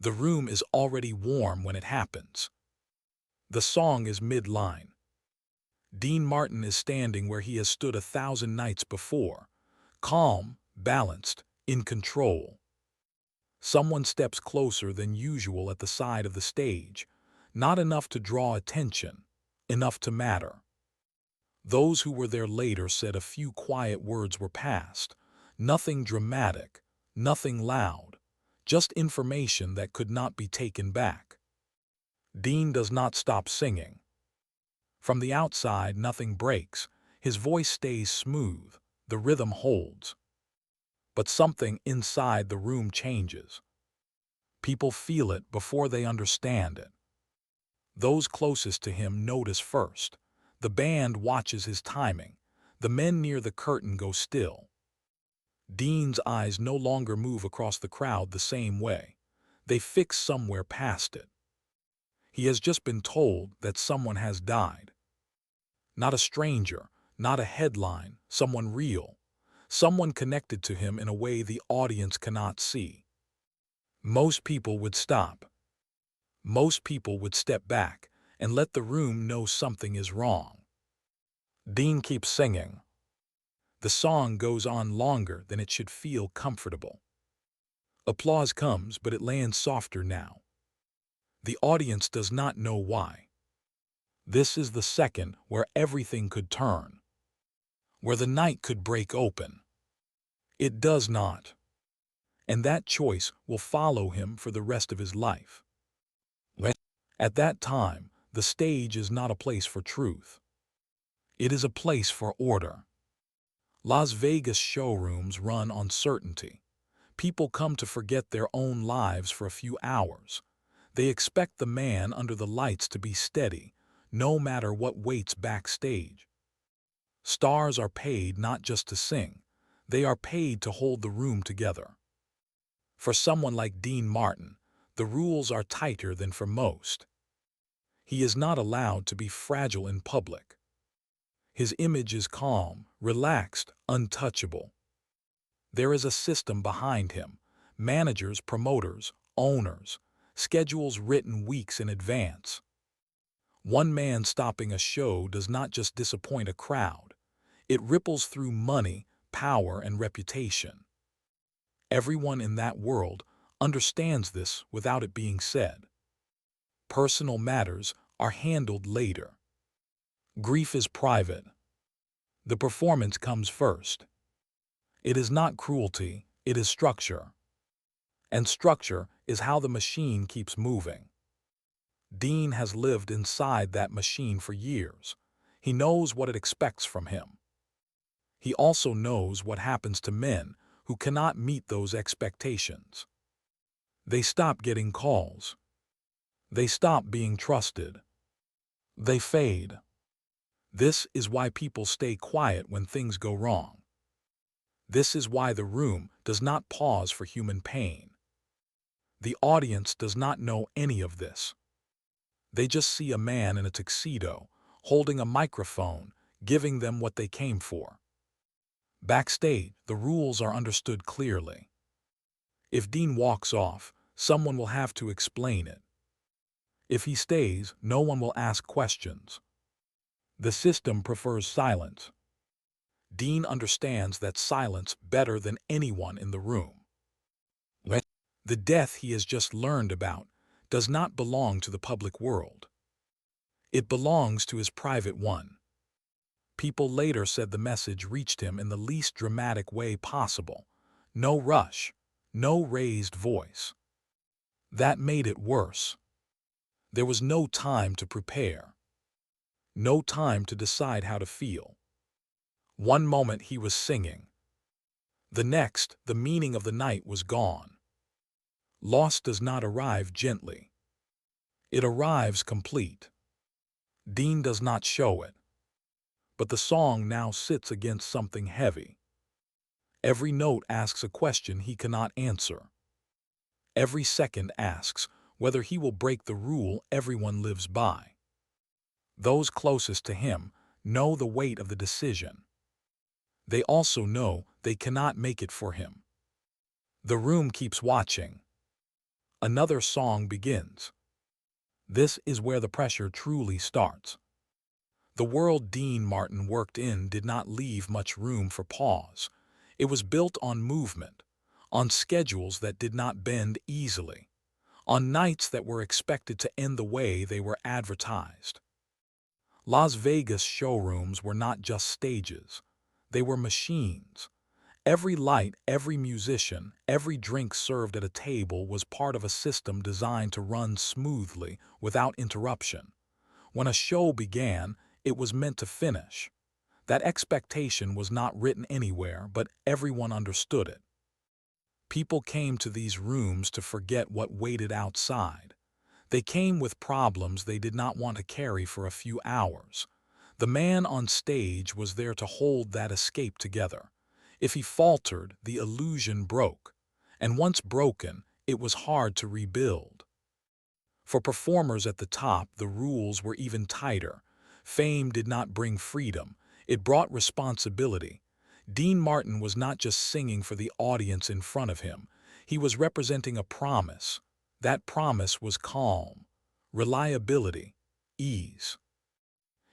The room is already warm when it happens. The song is mid-line. Dean Martin is standing where he has stood 1,000 nights before, calm, balanced, in control. Someone steps closer than usual at the side of the stage, not enough to draw attention, enough to matter. Those who were there later said a few quiet words were passed, nothing dramatic, nothing loud, just information that could not be taken back. Dean does not stop singing. From the outside, nothing breaks. His voice stays smooth, the rhythm holds. But something inside the room changes. People feel it before they understand it. Those closest to him notice first. The band watches his timing. The men near the curtain go still. Dean's eyes no longer move across the crowd the same way. They fix somewhere past it. He has just been told that someone has died. Not a stranger, not a headline, someone real. Someone connected to him in a way the audience cannot see. Most people would stop. Most people would step back and let the room know something is wrong. Dean keeps singing. The song goes on longer than it should feel comfortable. Applause comes, but it lands softer now. The audience does not know why. This is the second where everything could turn, where the night could break open. It does not. And that choice will follow him for the rest of his life. At that time, the stage is not a place for truth. It is a place for order. Las Vegas showrooms run on certainty. People come to forget their own lives for a few hours. They expect the man under the lights to be steady, no matter what waits backstage. Stars are paid not just to sing. They are paid to hold the room together. For someone like Dean Martin, the rules are tighter than for most. He is not allowed to be fragile in public. His image is calm, relaxed, untouchable. There is a system behind him, managers, promoters, owners, schedules written weeks in advance. One man stopping a show does not just disappoint a crowd. It ripples through money, power, and reputation. Everyone in that world understands this without it being said. Personal matters are handled later. Grief is private. The performance comes first. It is not cruelty, it is structure. And structure is how the machine keeps moving. Dean has lived inside that machine for years. He knows what it expects from him. He also knows what happens to men who cannot meet those expectations. They stop getting calls. They stop being trusted. They fade. This is why people stay quiet when things go wrong. This is why the room does not pause for human pain. The audience does not know any of this. They just see a man in a tuxedo, holding a microphone, giving them what they came for. Backstage, the rules are understood clearly. If Dean walks off, someone will have to explain it. If he stays, no one will ask questions. The system prefers silence. Dean understands that silence better than anyone in the room. The death he has just learned about does not belong to the public world. It belongs to his private one. People later said the message reached him in the least dramatic way possible. No rush, no raised voice. That made it worse. There was no time to prepare. No time to decide how to feel. One moment he was singing. The next, the meaning of the night was gone. Loss does not arrive gently. It arrives complete. Dean does not show it. But the song now sits against something heavy. Every note asks a question he cannot answer. Every second asks whether he will break the rule everyone lives by. Those closest to him know the weight of the decision. They also know they cannot make it for him. The room keeps watching. Another song begins. This is where the pressure truly starts. The world Dean Martin worked in did not leave much room for pause. It was built on movement, on schedules that did not bend easily, on nights that were expected to end the way they were advertised. Las Vegas showrooms were not just stages. They were machines. Every light, every musician, every drink served at a table was part of a system designed to run smoothly, without interruption. When a show began, it was meant to finish. That expectation was not written anywhere, but everyone understood it. People came to these rooms to forget what waited outside. They came with problems they did not want to carry for a few hours. The man on stage was there to hold that escape together. If he faltered, the illusion broke. And once broken, it was hard to rebuild. For performers at the top, the rules were even tighter. Fame did not bring freedom. It brought responsibility. Dean Martin was not just singing for the audience in front of him. He was representing a promise. That promise was calm, reliability, ease.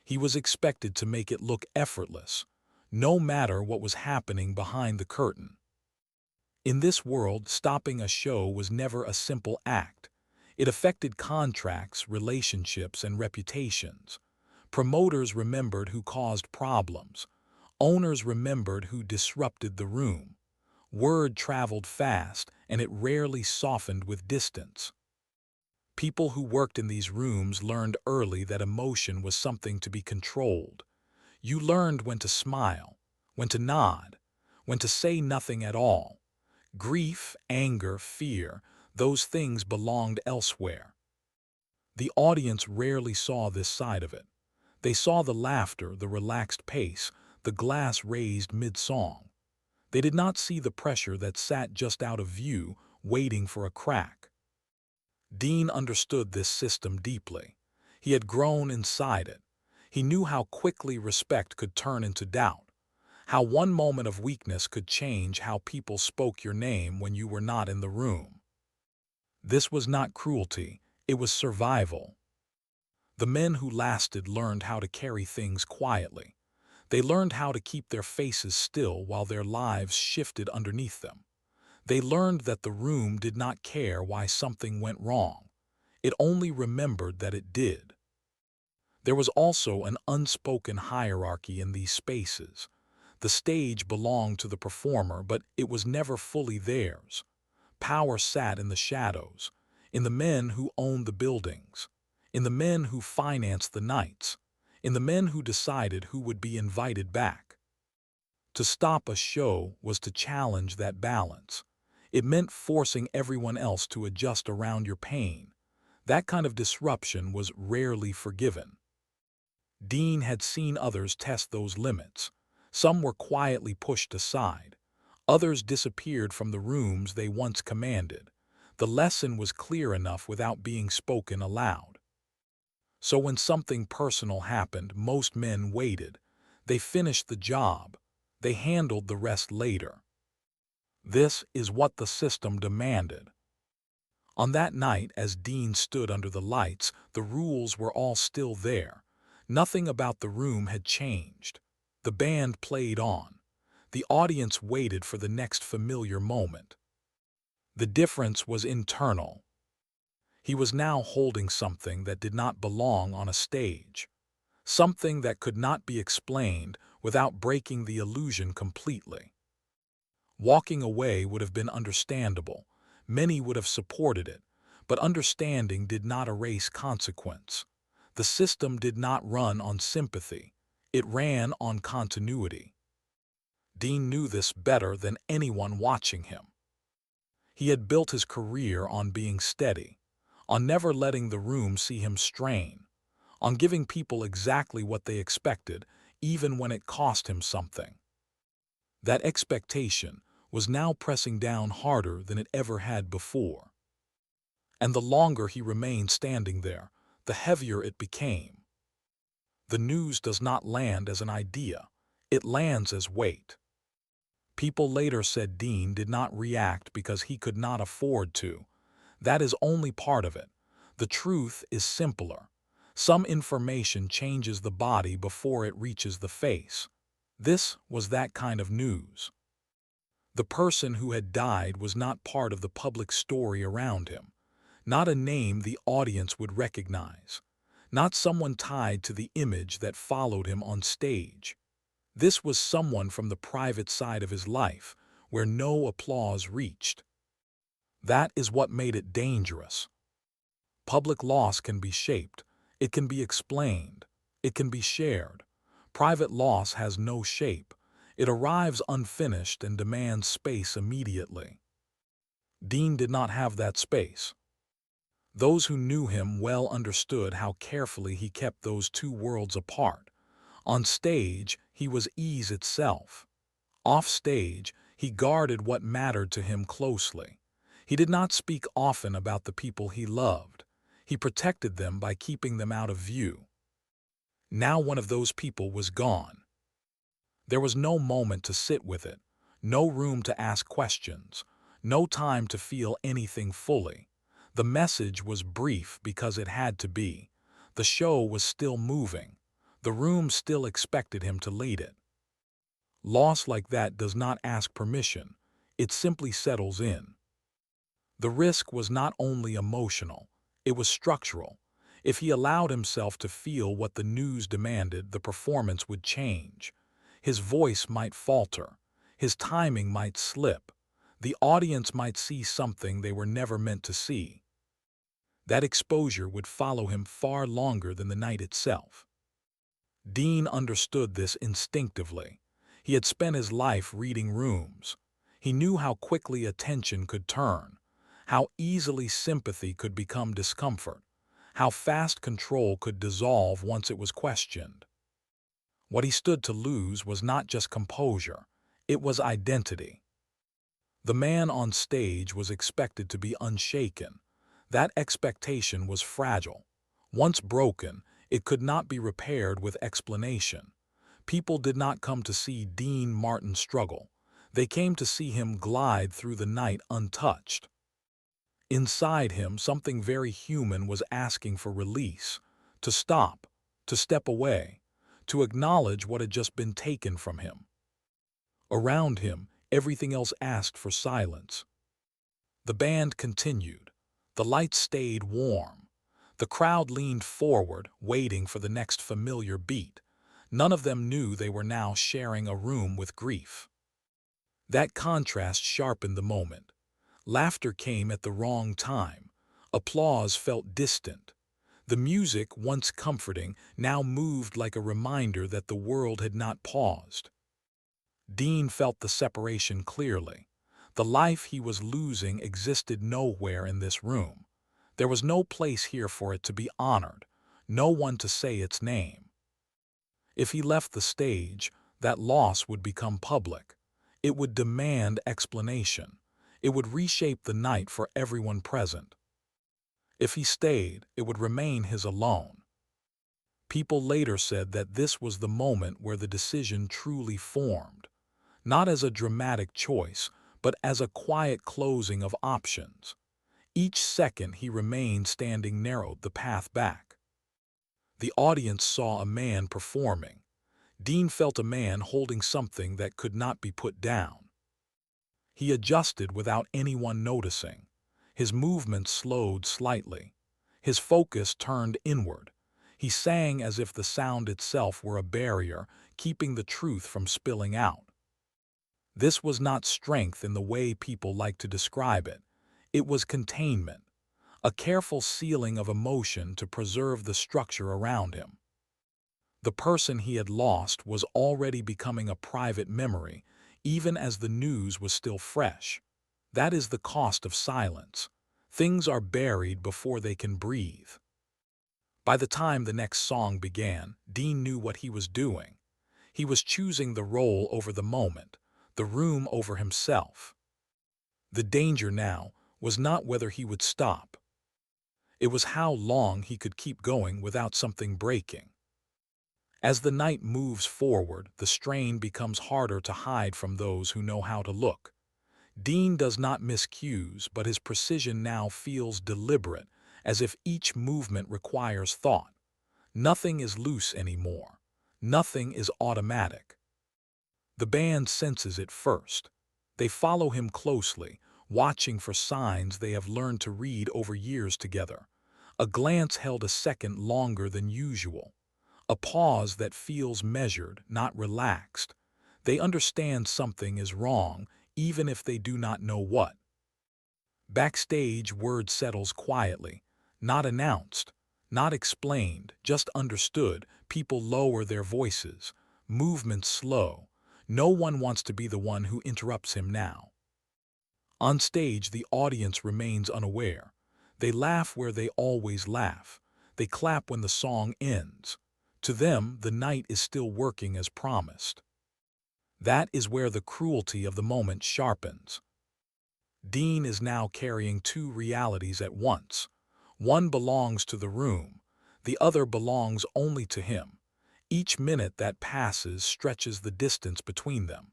He was expected to make it look effortless, no matter what was happening behind the curtain. In this world, stopping a show was never a simple act. It affected contracts, relationships, and reputations. Promoters remembered who caused problems. Owners remembered who disrupted the room. Word traveled fast, and it rarely softened with distance. People who worked in these rooms learned early that emotion was something to be controlled. You learned when to smile, when to nod, when to say nothing at all. Grief, anger, fear, those things belonged elsewhere. The audience rarely saw this side of it. They saw the laughter, the relaxed pace, the glass raised mid-song. They did not see the pressure that sat just out of view, waiting for a crack. Dean understood this system deeply. He had grown inside it. He knew how quickly respect could turn into doubt, how one moment of weakness could change how people spoke your name when you were not in the room. This was not cruelty, it was survival. The men who lasted learned how to carry things quietly. They learned how to keep their faces still while their lives shifted underneath them. They learned that the room did not care why something went wrong. It only remembered that it did. There was also an unspoken hierarchy in these spaces. The stage belonged to the performer, but it was never fully theirs. Power sat in the shadows, in the men who owned the buildings, in the men who financed the nights, in the men who decided who would be invited back. To stop a show was to challenge that balance. It meant forcing everyone else to adjust around your pain. That kind of disruption was rarely forgiven. Dean had seen others test those limits. Some were quietly pushed aside. Others disappeared from the rooms they once commanded. The lesson was clear enough without being spoken aloud. So when something personal happened, most men waited. They finished the job. They handled the rest later. This is what the system demanded. On that night, as Dean stood under the lights, the rules were all still there. Nothing about the room had changed. The band played on. The audience waited for the next familiar moment. The difference was internal. He was now holding something that did not belong on a stage. Something that could not be explained without breaking the illusion completely. Walking away would have been understandable. Many would have supported it, but understanding did not erase consequence. The system did not run on sympathy. It ran on continuity. Dean knew this better than anyone watching him. He had built his career on being steady, on never letting the room see him strain, on giving people exactly what they expected, even when it cost him something. That expectation was now pressing down harder than it ever had before. And the longer he remained standing there, the heavier it became. The news does not land as an idea, it lands as weight. People later said Dean did not react because he could not afford to. That is only part of it. The truth is simpler. Some information changes the body before it reaches the face. This was that kind of news. The person who had died was not part of the public story around him, not a name the audience would recognize, not someone tied to the image that followed him on stage. This was someone from the private side of his life, where no applause reached. That is what made it dangerous. Public loss can be shaped, it can be explained, it can be shared. Private loss has no shape. It arrives unfinished and demands space immediately. Dean did not have that space. Those who knew him well understood how carefully he kept those two worlds apart. On stage, he was ease itself. Off stage, he guarded what mattered to him closely. He did not speak often about the people he loved. He protected them by keeping them out of view. Now one of those people was gone. There was no moment to sit with it, no room to ask questions, no time to feel anything fully. The message was brief because it had to be. The show was still moving. The room still expected him to lead it. Loss like that does not ask permission. It simply settles in. The risk was not only emotional, it was structural. If he allowed himself to feel what the news demanded, the performance would change. His voice might falter. His timing might slip. The audience might see something they were never meant to see. That exposure would follow him far longer than the night itself. Dean understood this instinctively. He had spent his life reading rooms. He knew how quickly attention could turn, how easily sympathy could become discomfort, how fast control could dissolve once it was questioned. What he stood to lose was not just composure, it was identity. The man on stage was expected to be unshaken. That expectation was fragile. Once broken, it could not be repaired with explanation. People did not come to see Dean Martin struggle. They came to see him glide through the night untouched. Inside him, something very human was asking for release, to stop, to step away, to acknowledge what had just been taken from him. Around him, everything else asked for silence. The band continued. The lights stayed warm. The crowd leaned forward, waiting for the next familiar beat. None of them knew they were now sharing a room with grief. That contrast sharpened the moment. Laughter came at the wrong time. Applause felt distant. The music, once comforting, now moved like a reminder that the world had not paused. Dean felt the separation clearly. The life he was losing existed nowhere in this room. There was no place here for it to be honored, no one to say its name. If he left the stage, that loss would become public. It would demand explanation. It would reshape the night for everyone present. If he stayed, it would remain his alone. People later said that this was the moment where the decision truly formed, not as a dramatic choice, but as a quiet closing of options. Each second he remained standing narrowed the path back. The audience saw a man performing. Dean felt a man holding something that could not be put down. He adjusted without anyone noticing. His movements slowed slightly. His focus turned inward. He sang as if the sound itself were a barrier, keeping the truth from spilling out. This was not strength in the way people like to describe it. It was containment, a careful sealing of emotion to preserve the structure around him. The person he had lost was already becoming a private memory, even as the news was still fresh. That is the cost of silence. Things are buried before they can breathe. By the time the next song began, Dean knew what he was doing. He was choosing the role over the moment, the room over himself. The danger now was not whether he would stop. It was how long he could keep going without something breaking. As the night moves forward, the strain becomes harder to hide from those who know how to look. Dean does not miss cues, but his precision now feels deliberate, as if each movement requires thought. Nothing is loose anymore. Nothing is automatic. The band senses it first. They follow him closely, watching for signs they have learned to read over years together. A glance held a second longer than usual. A pause that feels measured, not relaxed. They understand something is wrong, even if they do not know what. Backstage, word settles quietly, not announced, not explained, just understood. People lower their voices, movements slow. No one wants to be the one who interrupts him now. On stage, the audience remains unaware. They laugh where they always laugh. They clap when the song ends. To them, the night is still working as promised. That is where the cruelty of the moment sharpens. Dean is now carrying two realities at once. One belongs to the room, the other belongs only to him. Each minute that passes stretches the distance between them.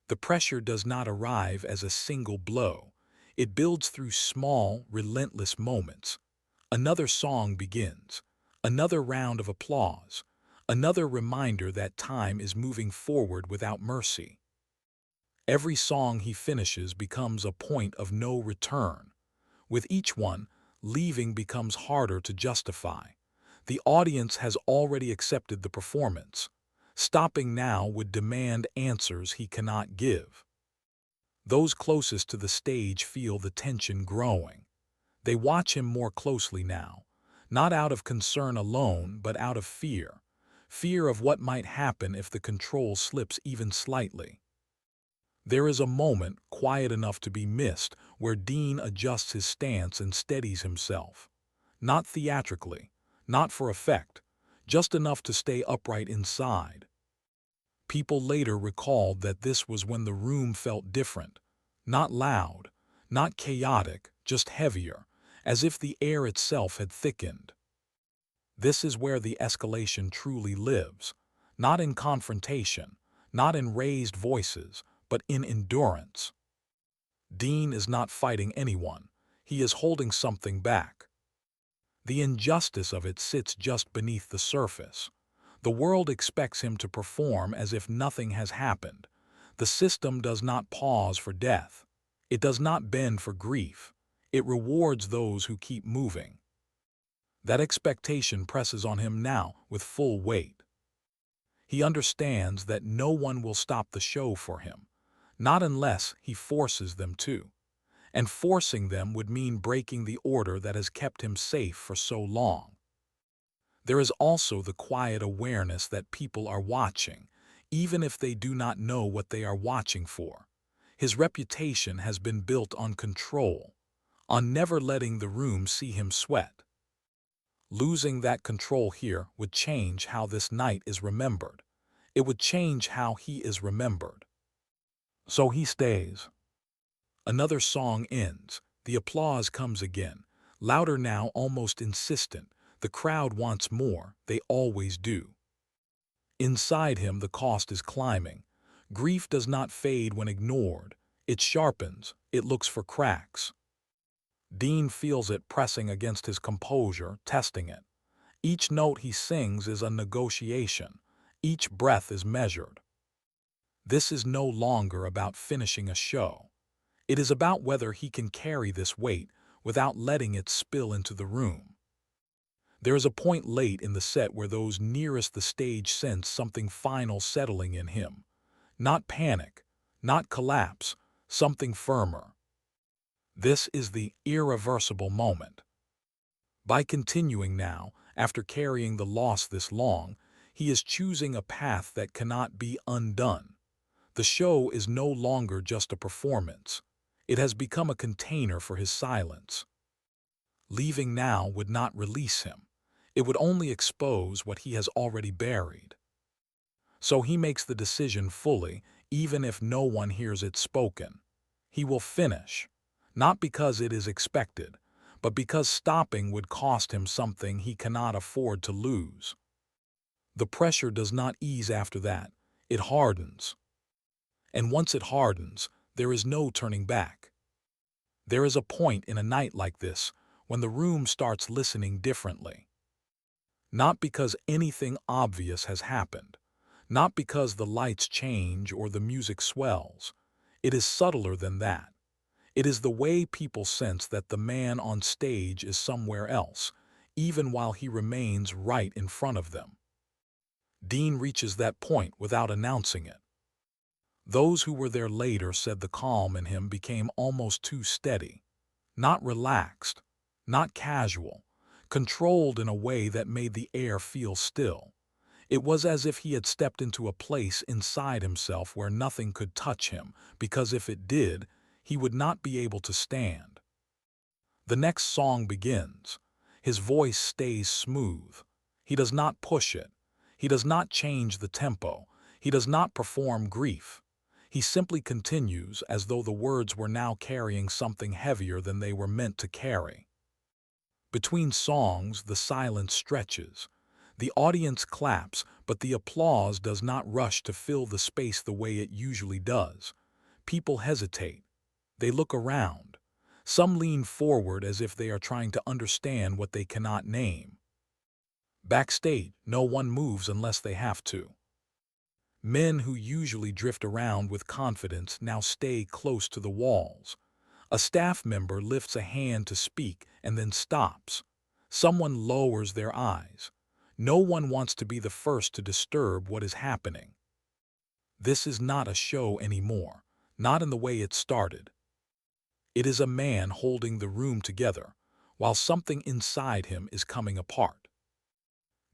The pressure does not arrive as a single blow. It builds through small, relentless moments. Another song begins, another round of applause, another reminder that time is moving forward without mercy. Every song he finishes becomes a point of no return. With each one, leaving becomes harder to justify. The audience has already accepted the performance. Stopping now would demand answers he cannot give. Those closest to the stage feel the tension growing. They watch him more closely now, not out of concern alone, but out of fear. Fear of what might happen if the control slips even slightly. There is a moment, quiet enough to be missed, where Dean adjusts his stance and steadies himself. Not theatrically, not for effect, just enough to stay upright inside. People later recalled that this was when the room felt different. Not loud, not chaotic, just heavier, as if the air itself had thickened. This is where the escalation truly lives, not in confrontation, not in raised voices, but in endurance. Dean is not fighting anyone. He is holding something back. The injustice of it sits just beneath the surface. The world expects him to perform as if nothing has happened. The system does not pause for death. It does not bend for grief. It rewards those who keep moving. That expectation presses on him now with full weight. He understands that no one will stop the show for him, not unless he forces them to. And forcing them would mean breaking the order that has kept him safe for so long. There is also the quiet awareness that people are watching, even if they do not know what they are watching for. His reputation has been built on control, on never letting the room see him sweat. Losing that control here would change how this night is remembered. It would change how he is remembered. So he stays. Another song ends. The applause comes again, louder now, almost insistent. The crowd wants more, they always do. Inside him, the cost is climbing. Grief does not fade when ignored. It sharpens, it looks for cracks. Dean feels it pressing against his composure, testing it. Each note he sings is a negotiation. Each breath is measured. This is no longer about finishing a show. It is about whether he can carry this weight without letting it spill into the room. There is a point late in the set where those nearest the stage sense something final settling in him. Not panic, not collapse, something firmer. This is the irreversible moment. By continuing now, after carrying the loss this long, he is choosing a path that cannot be undone. The show is no longer just a performance. It has become a container for his silence. Leaving now would not release him. It would only expose what he has already buried. So he makes the decision fully, even if no one hears it spoken. He will finish, not because it is expected, but because stopping would cost him something he cannot afford to lose. The pressure does not ease after that. It hardens. And once it hardens, there is no turning back. There is a point in a night like this when the room starts listening differently. Not because anything obvious has happened, not because the lights change or the music swells. It is subtler than that. It is the way people sense that the man on stage is somewhere else, even while he remains right in front of them. Dean reaches that point without announcing it. Those who were there later said the calm in him became almost too steady, not relaxed, not casual, controlled in a way that made the air feel still. It was as if he had stepped into a place inside himself where nothing could touch him, because if it did, he would not be able to stand. The next song begins. His voice stays smooth. He does not push it. He does not change the tempo. He does not perform grief. He simply continues as though the words were now carrying something heavier than they were meant to carry. Between songs, the silence stretches. The audience claps, but the applause does not rush to fill the space the way it usually does. People hesitate. They look around. Some lean forward as if they are trying to understand what they cannot name. Backstage, no one moves unless they have to. Men who usually drift around with confidence now stay close to the walls. A staff member lifts a hand to speak and then stops. Someone lowers their eyes. No one wants to be the first to disturb what is happening. This is not a show anymore, not in the way it started. It is a man holding the room together, while something inside him is coming apart.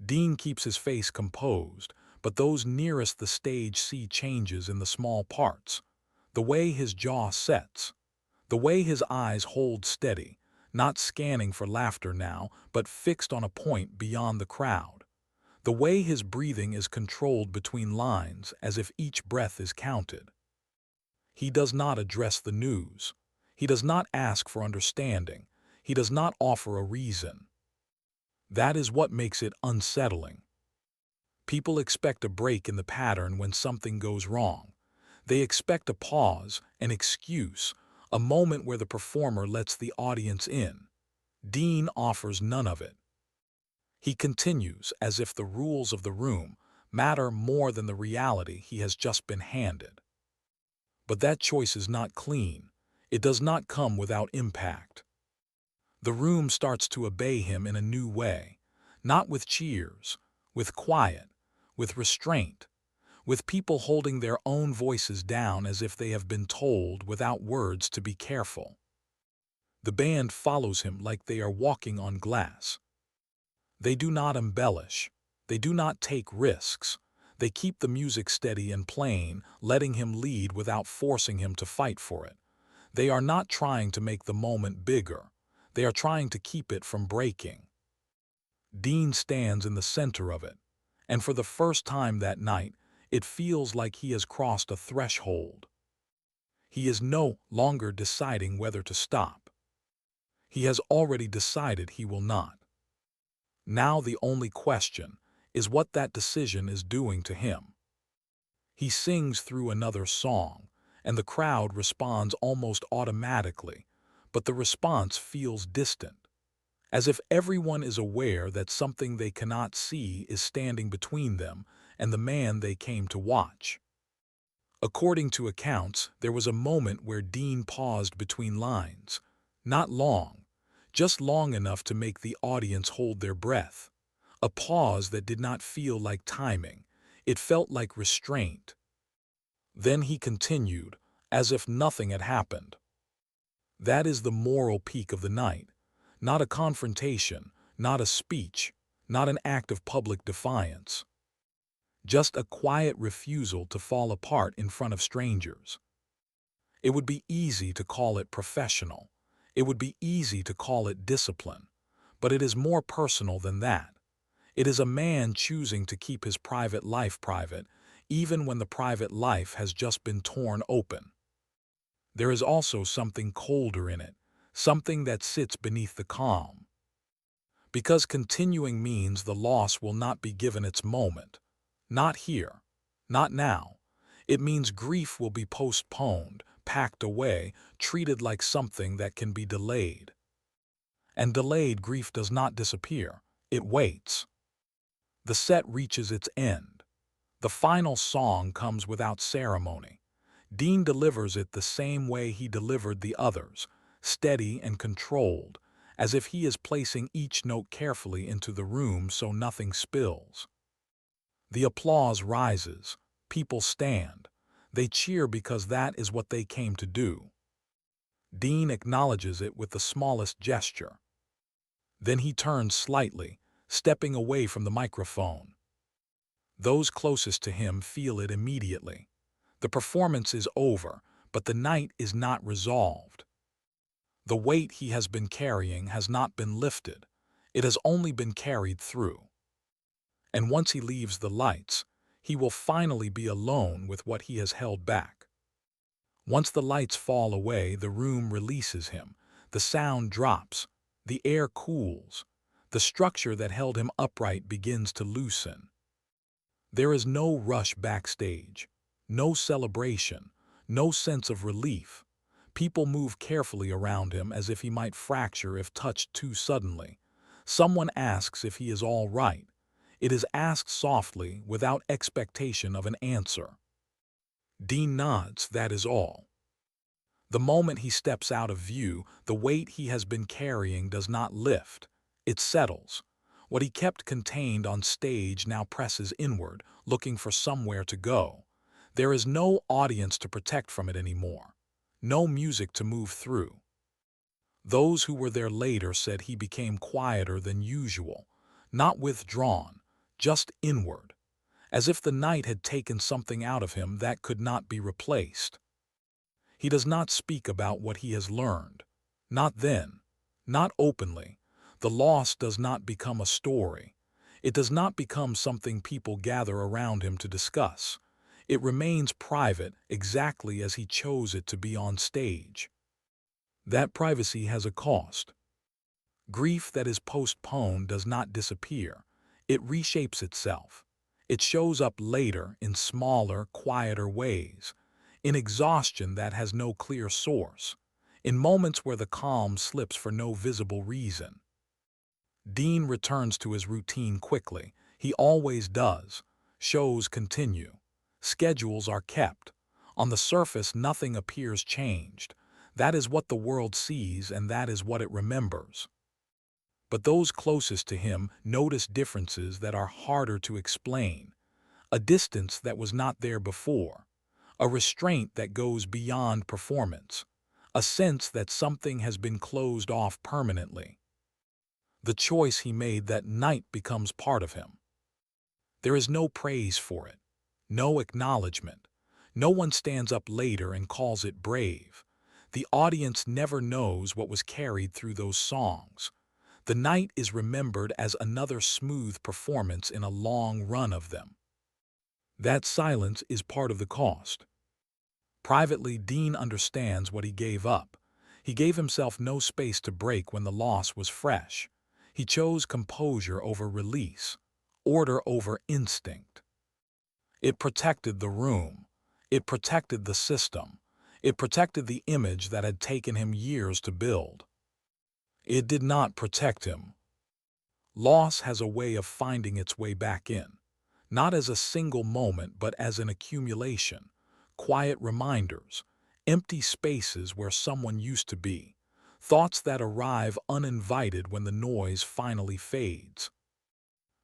Dean keeps his face composed, but those nearest the stage see changes in the small parts. The way his jaw sets, the way his eyes hold steady, not scanning for laughter now, but fixed on a point beyond the crowd. The way his breathing is controlled between lines as if each breath is counted. He does not address the news. He does not ask for understanding. He does not offer a reason. That is what makes it unsettling. People expect a break in the pattern when something goes wrong. They expect a pause, an excuse, a moment where the performer lets the audience in. Dean offers none of it. He continues as if the rules of the room matter more than the reality he has just been handed. But that choice is not clean. It does not come without impact. The room starts to obey him in a new way, not with cheers, with quiet, with restraint, with people holding their own voices down as if they have been told without words to be careful. The band follows him like they are walking on glass. They do not embellish. They do not take risks. They keep the music steady and plain, letting him lead without forcing him to fight for it. They are not trying to make the moment bigger. They are trying to keep it from breaking. Dean stands in the center of it, and for the first time that night, it feels like he has crossed a threshold. He is no longer deciding whether to stop. He has already decided he will not. Now the only question is what that decision is doing to him. He sings through another song, and the crowd responds almost automatically, but the response feels distant, as if everyone is aware that something they cannot see is standing between them and the man they came to watch. According to accounts, there was a moment where Dean paused between lines, not long, just long enough to make the audience hold their breath. A pause that did not feel like timing. It felt like restraint. Then he continued, as if nothing had happened. That is the moral peak of the night. Not a confrontation, not a speech, not an act of public defiance. Just a quiet refusal to fall apart in front of strangers. It would be easy to call it professional. It would be easy to call it discipline. But it is more personal than that. It is a man choosing to keep his private life private, even when the private life has just been torn open. There is also something colder in it, something that sits beneath the calm. Because continuing means the loss will not be given its moment. Not here. Not now. It means grief will be postponed, packed away, treated like something that can be delayed. And delayed grief does not disappear, it waits. The set reaches its end. The final song comes without ceremony. Dean delivers it the same way he delivered the others, steady and controlled, as if he is placing each note carefully into the room so nothing spills. The applause rises. People stand. They cheer because that is what they came to do. Dean acknowledges it with the smallest gesture. Then he turns slightly, stepping away from the microphone. Those closest to him feel it immediately. The performance is over, but the night is not resolved. The weight he has been carrying has not been lifted. It has only been carried through. And once he leaves the lights, he will finally be alone with what he has held back. Once the lights fall away, the room releases him. The sound drops. The air cools. The structure that held him upright begins to loosen. There is no rush backstage, no celebration, no sense of relief. People move carefully around him as if he might fracture if touched too suddenly. Someone asks if he is all right. It is asked softly, without expectation of an answer. Dean nods, that is all. The moment he steps out of view, the weight he has been carrying does not lift. It settles. What he kept contained on stage now presses inward, looking for somewhere to go. There is no audience to protect from it anymore. No music to move through. Those who were there later said he became quieter than usual, not withdrawn, just inward, as if the night had taken something out of him that could not be replaced. He does not speak about what he has learned. Not then. Not openly. The loss does not become a story. It does not become something people gather around him to discuss. It remains private exactly as he chose it to be on stage. That privacy has a cost. Grief that is postponed does not disappear. It reshapes itself. It shows up later in smaller, quieter ways, in exhaustion that has no clear source, in moments where the calm slips for no visible reason. Dean returns to his routine quickly. He always does. Shows continue. Schedules are kept. On the surface, nothing appears changed. That is what the world sees, and that is what it remembers. But those closest to him notice differences that are harder to explain. A distance that was not there before. A restraint that goes beyond performance. A sense that something has been closed off permanently. The choice he made that night becomes part of him. There is no praise for it, no acknowledgement. No one stands up later and calls it brave. The audience never knows what was carried through those songs. The night is remembered as another smooth performance in a long run of them. That silence is part of the cost. Privately, Dean understands what he gave up. He gave himself no space to break when the loss was fresh. He chose composure over release, order over instinct. It protected the room. It protected the system. It protected the image that had taken him years to build. It did not protect him. Loss has a way of finding its way back in, not as a single moment but as an accumulation, quiet reminders, empty spaces where someone used to be. Thoughts that arrive uninvited when the noise finally fades.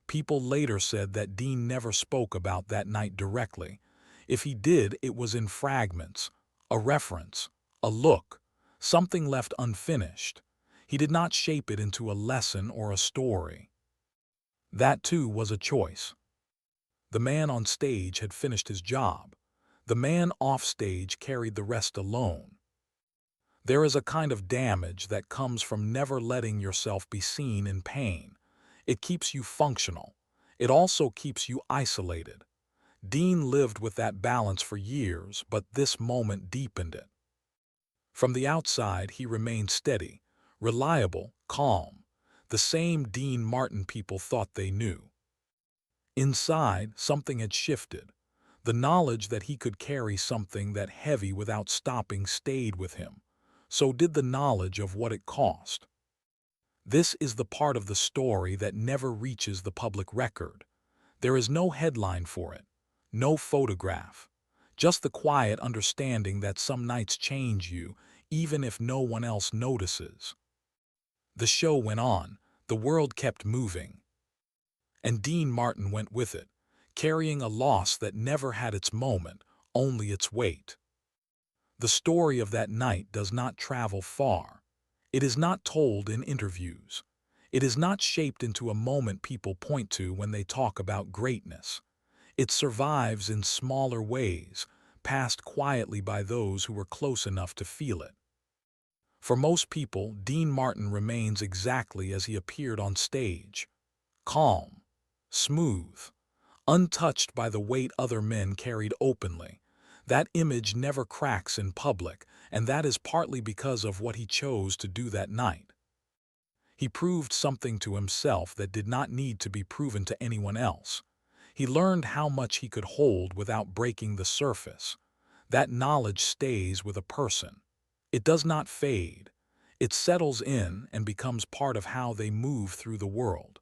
People later said that Dean never spoke about that night directly. If he did, it was in fragments, a reference, a look, something left unfinished. He did not shape it into a lesson or a story. That too was a choice. The man on stage had finished his job. The man off stage carried the rest alone. There is a kind of damage that comes from never letting yourself be seen in pain. It keeps you functional. It also keeps you isolated. Dean lived with that balance for years, but this moment deepened it. From the outside, he remained steady, reliable, calm, the same Dean Martin people thought they knew. Inside, something had shifted. The knowledge that he could carry something that heavy without stopping stayed with him. So did the knowledge of what it cost. This is the part of the story that never reaches the public record. There is no headline for it, no photograph, just the quiet understanding that some nights change you, even if no one else notices. The show went on, the world kept moving, and Dean Martin went with it, carrying a loss that never had its moment, only its weight. The story of that night does not travel far. It is not told in interviews. It is not shaped into a moment people point to when they talk about greatness. It survives in smaller ways, passed quietly by those who were close enough to feel it. For most people, Dean Martin remains exactly as he appeared on stage. Calm, smooth, untouched by the weight other men carried openly. That image never cracks in public, and that is partly because of what he chose to do that night. He proved something to himself that did not need to be proven to anyone else. He learned how much he could hold without breaking the surface. That knowledge stays with a person. It does not fade. It settles in and becomes part of how they move through the world.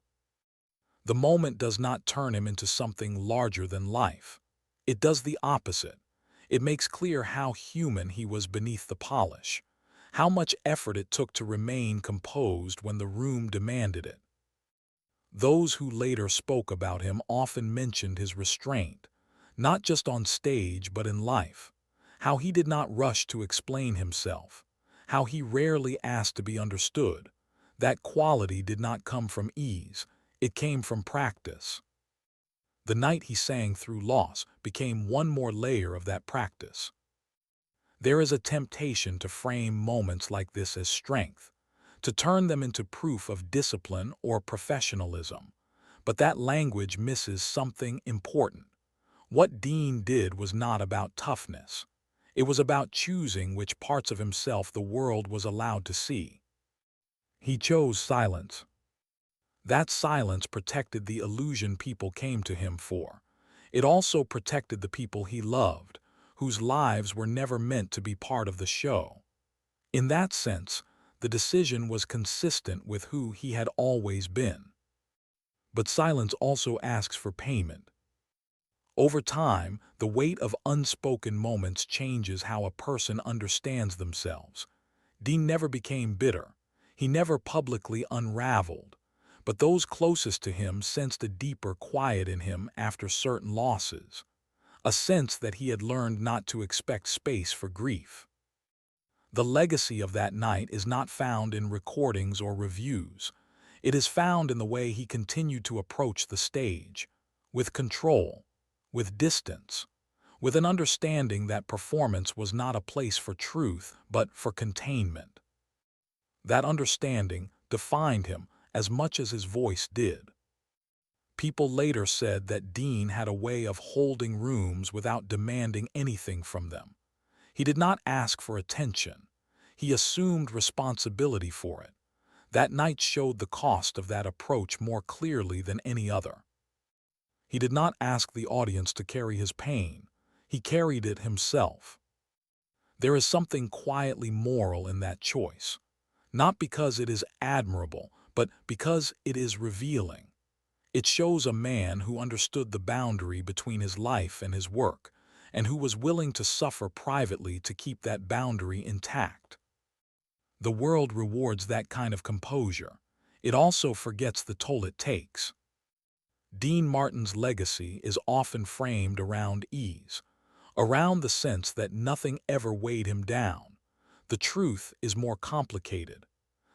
The moment does not turn him into something larger than life. It does the opposite. It makes clear how human he was beneath the polish, how much effort it took to remain composed when the room demanded it. Those who later spoke about him often mentioned his restraint, not just on stage but in life, how he did not rush to explain himself, how he rarely asked to be understood. That quality did not come from ease, it came from practice. The night he sang through loss became one more layer of that practice. There is a temptation to frame moments like this as strength, to turn them into proof of discipline or professionalism. But that language misses something important. What Dean did was not about toughness. It was about choosing which parts of himself the world was allowed to see. He chose silence. That silence protected the illusion people came to him for. It also protected the people he loved, whose lives were never meant to be part of the show. In that sense, the decision was consistent with who he had always been. But silence also asks for payment. Over time, the weight of unspoken moments changes how a person understands themselves. Dean never became bitter. He never publicly unraveled. But those closest to him sensed a deeper quiet in him after certain losses, a sense that he had learned not to expect space for grief. The legacy of that night is not found in recordings or reviews. It is found in the way he continued to approach the stage, with control, with distance, with an understanding that performance was not a place for truth, but for containment. That understanding defined him as much as his voice did. People later said that Dean had a way of holding rooms without demanding anything from them. He did not ask for attention. He assumed responsibility for it. That night showed the cost of that approach more clearly than any other. He did not ask the audience to carry his pain. He carried it himself. There is something quietly moral in that choice, not because it is admirable, but because it is revealing. It shows a man who understood the boundary between his life and his work, and who was willing to suffer privately to keep that boundary intact. The world rewards that kind of composure. It also forgets the toll it takes. Dean Martin's legacy is often framed around ease, around the sense that nothing ever weighed him down. The truth is more complicated.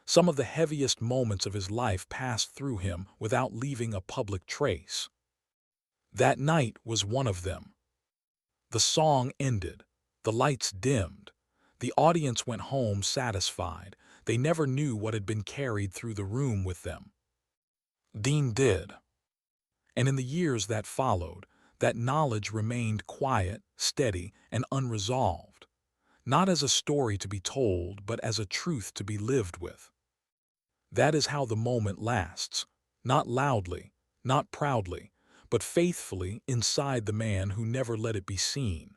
Some of the heaviest moments of his life passed through him without leaving a public trace. That night was one of them. The song ended. The lights dimmed. The audience went home satisfied. They never knew what had been carried through the room with them. Dean did. And in the years that followed, that knowledge remained quiet, steady, and unresolved. Not as a story to be told, but as a truth to be lived with. That is how the moment lasts, not loudly, not proudly, but faithfully inside the man who never let it be seen.